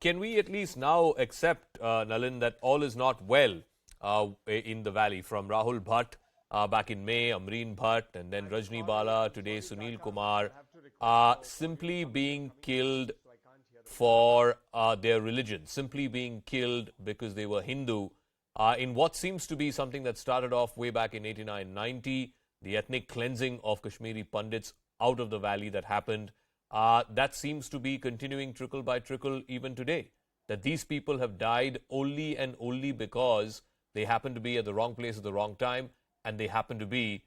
can we at least now accept, Nalin, that all is not well in the valley? From Rahul Bhatt back in May, Amreen Bhatt, and then Rajni Bala, today Sunil Kumar, simply being killed for their religion, simply being killed because they were Hindu, in what seems to be something that started off way back in 89-90, the ethnic cleansing of Kashmiri Pandits out of the valley that happened. That seems to be continuing trickle by trickle even today. That these people have died only and only because they happen to be at the wrong place at the wrong time and they happen to be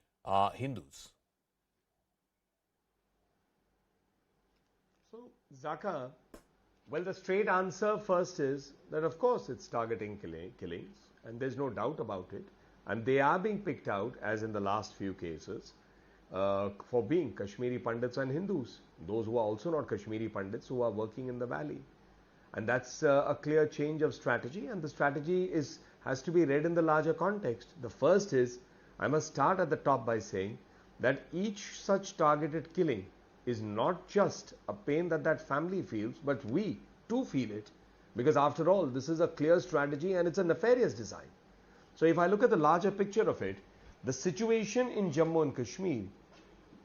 Hindus. So, Zakka, well, the straight answer first is that, of course, it's targeting killings, and there's no doubt about it. And they are being picked out, as in the last few cases, for being Kashmiri Pandits and Hindus, those who are also not Kashmiri Pandits who are working in the valley. And that's a clear change of strategy, and the strategy has to be read in the larger context. The first is, I must start at the top by saying that each such targeted killing is not just a pain that that family feels, but we too feel it, because after all, this is a clear strategy and it's a nefarious design. So if I look at the larger picture of it, the situation in Jammu and Kashmir,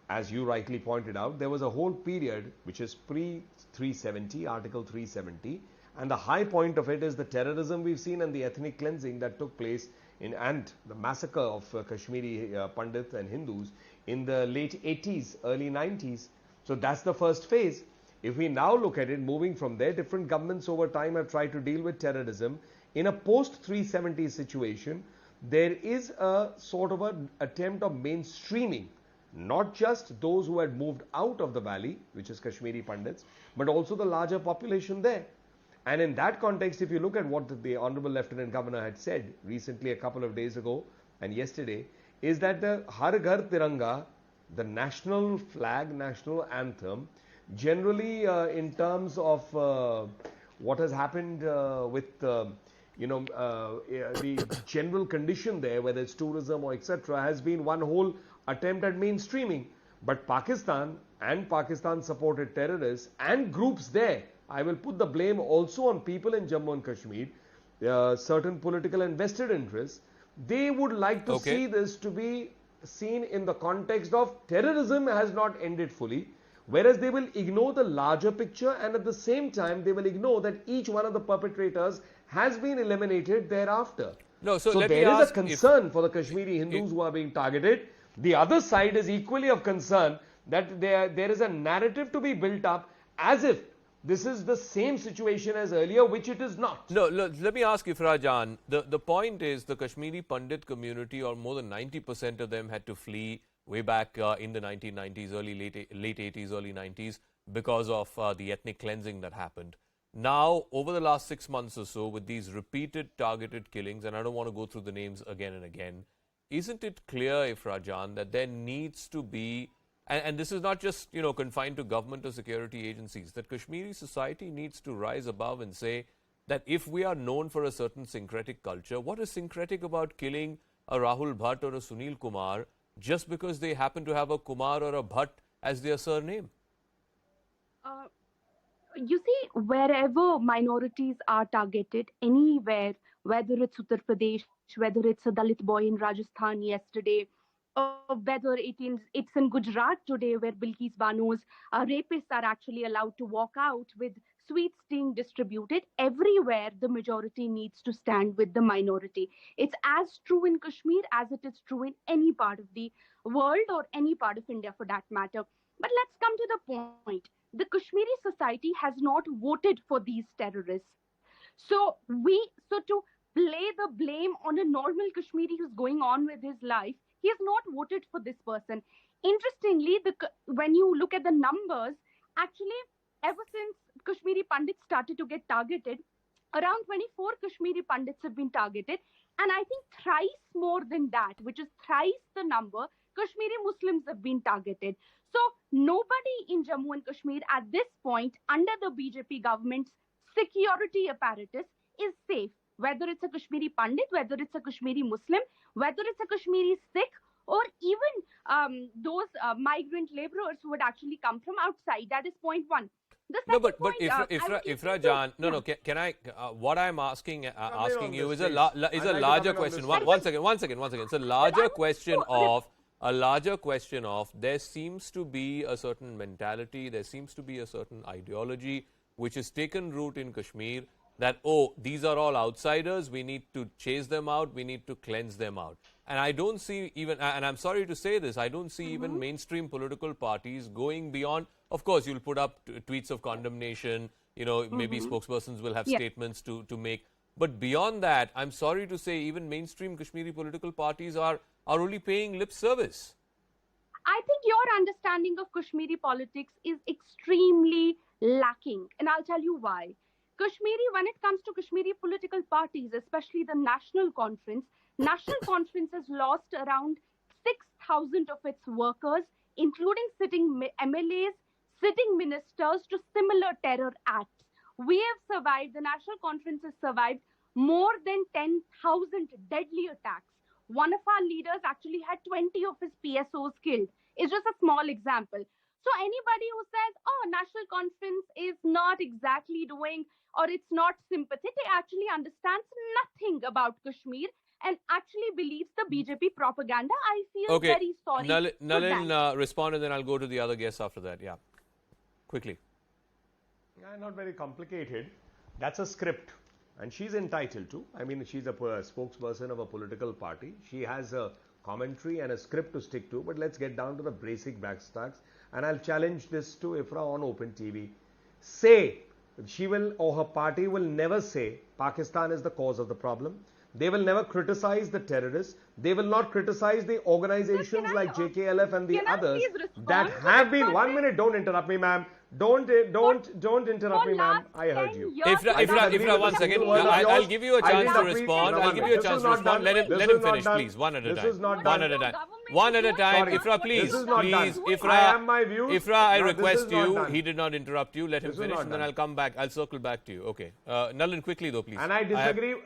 as you rightly pointed out, there was a whole period which is pre-370, Article 370, and the high point of it is the terrorism we've seen and the ethnic cleansing that took place and the massacre of Kashmiri Pandits and Hindus in the late 80s, early 90s. So that's the first phase. If we now look at it, moving from there, different governments over time have tried to deal with terrorism. In a post-370 situation, there is a sort of an attempt of mainstreaming, not just those who had moved out of the valley, which is Kashmiri Pandits, but also the larger population there. And in that context, if you look at what the Honorable Lieutenant Governor had said recently, a couple of days ago and yesterday, is that the Har Ghar Tiranga, the national flag, national anthem, generally in terms of what has happened with the general condition there, whether it's tourism or etc., has been one whole attempt at mainstreaming. But Pakistan and Pakistan supported terrorists and groups there, I will put the blame also on people in Jammu and Kashmir, certain political and vested interests, they would like to see this to be seen in the context of terrorism has not ended fully, whereas they will ignore the larger picture, and at the same time they will ignore that each one of the perpetrators has been eliminated thereafter. No, so there is a concern for the Kashmiri Hindus who are being targeted. The other side is equally of concern that there is a narrative to be built up as if this is the same situation as earlier, which it is not. No, let me ask Ifra Jan. The point is the Kashmiri Pandit community, or more than 90% of them, had to flee way back in the 1990s, late 80s, early 90s, because of the ethnic cleansing that happened. Now, over the last 6 months or so, with these repeated targeted killings, and I don't want to go through the names again and again, isn't it clear, Ifra Jan, that there needs to be, and this is not just confined to government or security agencies, that Kashmiri society needs to rise above and say that if we are known for a certain syncretic culture, what is syncretic about killing a Rahul Bhatt or a Sunil Kumar just because they happen to have a Kumar or a Bhatt as their surname? You see, wherever minorities are targeted, anywhere, whether it's Uttar Pradesh, whether it's a Dalit boy in Rajasthan yesterday, or whether it's in Gujarat today, where Bilkis Banu's rapists are actually allowed to walk out with sweets being distributed, everywhere the majority needs to stand with the minority. It's as true in Kashmir as it is true in any part of the world or any part of India for that matter. But let's come to the point. The Kashmiri society has not voted for these terrorists. So to lay the blame on a normal Kashmiri who's going on with his life, he has not voted for this person. Interestingly, when you look at the numbers, actually, ever since Kashmiri Pandits started to get targeted, around 24 Kashmiri Pandits have been targeted. And I think thrice more than that, which is thrice the number, Kashmiri Muslims have been targeted. So nobody in Jammu and Kashmir at this point, under the BJP government's security apparatus, is safe. Whether it's a Kashmiri Pandit, whether it's a Kashmiri Muslim, whether it's a Kashmiri Sikh, or even those migrant laborers who had actually come from outside. That is point one. The No, second but point, I would Ifra like Jan, to- no, can I? What I'm asking on you this, is please. is I'd a like to larger comment on question. this, One please. second. It's a I larger would question to of there seems to be a certain mentality, there seems to be a certain ideology which has taken root in Kashmir that, oh, these are all outsiders, we need to chase them out, we need to cleanse them out. And I don't see even, and I'm sorry to say this, I don't see even mainstream political parties going beyond. Of course, you'll put up tweets of condemnation, maybe spokespersons will have Yeah. statements to make. But beyond that, I'm sorry to say, even mainstream Kashmiri political parties are only paying lip service. I think your understanding of Kashmiri politics is extremely lacking, and I'll tell you why. When it comes to Kashmiri political parties, especially the National Conference has lost around 6,000 of its workers, including sitting MLAs, sitting ministers, to similar terror acts. We have survived, the National Conference has survived more than 10,000 deadly attacks. One of our leaders actually had 20 of his PSOs killed. It's just a small example. So anybody who says, oh, National Conference is not exactly doing, or it's not sympathetic, actually understands nothing about Kashmir and actually believes the BJP propaganda. I feel very sorry. Nalin, respond, and then I'll go to the other guests after that. Yeah, quickly. Not very complicated. That's a script. And she's entitled to. I mean, she's a spokesperson of a political party. She has a commentary and a script to stick to. But let's get down to the basic backstacks. And I'll challenge this to Ifra on Open TV. Say, she will, or her party will never say Pakistan is the cause of the problem. They will never criticize the terrorists. They will not criticize the organizations like JKLF and the others that have been. 1 minute, don't interrupt me, ma'am. Don't interrupt me, ma'am. I heard you. Ifra, 1 second. I'll give you a chance to respond. I'll give you a chance to respond. Let him finish, please. One at a time. One at a time. Ifra, please. Ifra, I am my views. Ifra, I No, this request is not you. done. He did not interrupt you. Let him This is finish, not and then done. I'll come back. I'll circle back to you. Okay. Nalin, quickly though, please. And I disagree.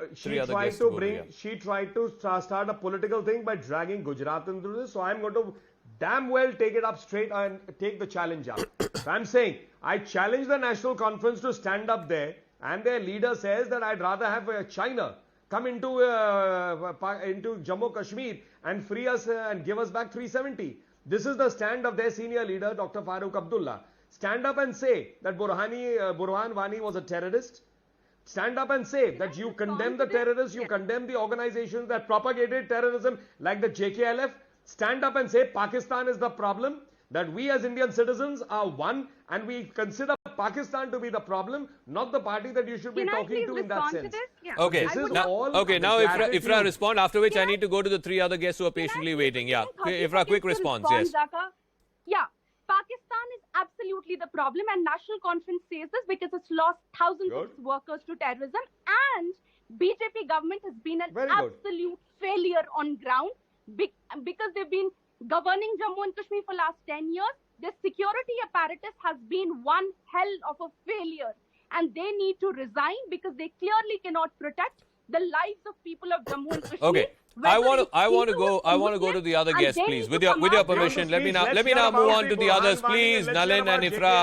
She tried to start a political thing by dragging Gujarat into this. So I'm going to damn well take it up straight and take the challenge up. So I'm saying, I challenge the National Conference to stand up there, and their leader says that I'd rather have China come into Jammu Kashmir and free us and give us back 370. This is the stand of their senior leader, Dr. Farooq Abdullah. Stand up and say that Burhan Wani was a terrorist. Stand up and say that you condemn the terrorists, you condemn the organizations that propagated terrorism like the JKLF. Stand up and say Pakistan is the problem, that we as Indian citizens are one and we consider Pakistan to be the problem, not the party that you should be talking to in that sense. Yeah. Okay, now Ifra respond, after which I need to go to the three other guests who are patiently waiting. Yeah, Ifra, quick response. Yes. Zakka? Yeah, Pakistan is absolutely the problem, and National Conference says this because it's lost thousands of workers to terrorism, and BJP government has been an absolute failure on ground because they've been governing Jammu and Kashmir for last 10 years. The security apparatus has been one hell of a failure, and they need to resign because they clearly cannot protect the lives of people of Jammu and Kashmir. Okay, I want to go to the other guests, please. With your permission, let me now move on to the others, please. Nalin and Ifra.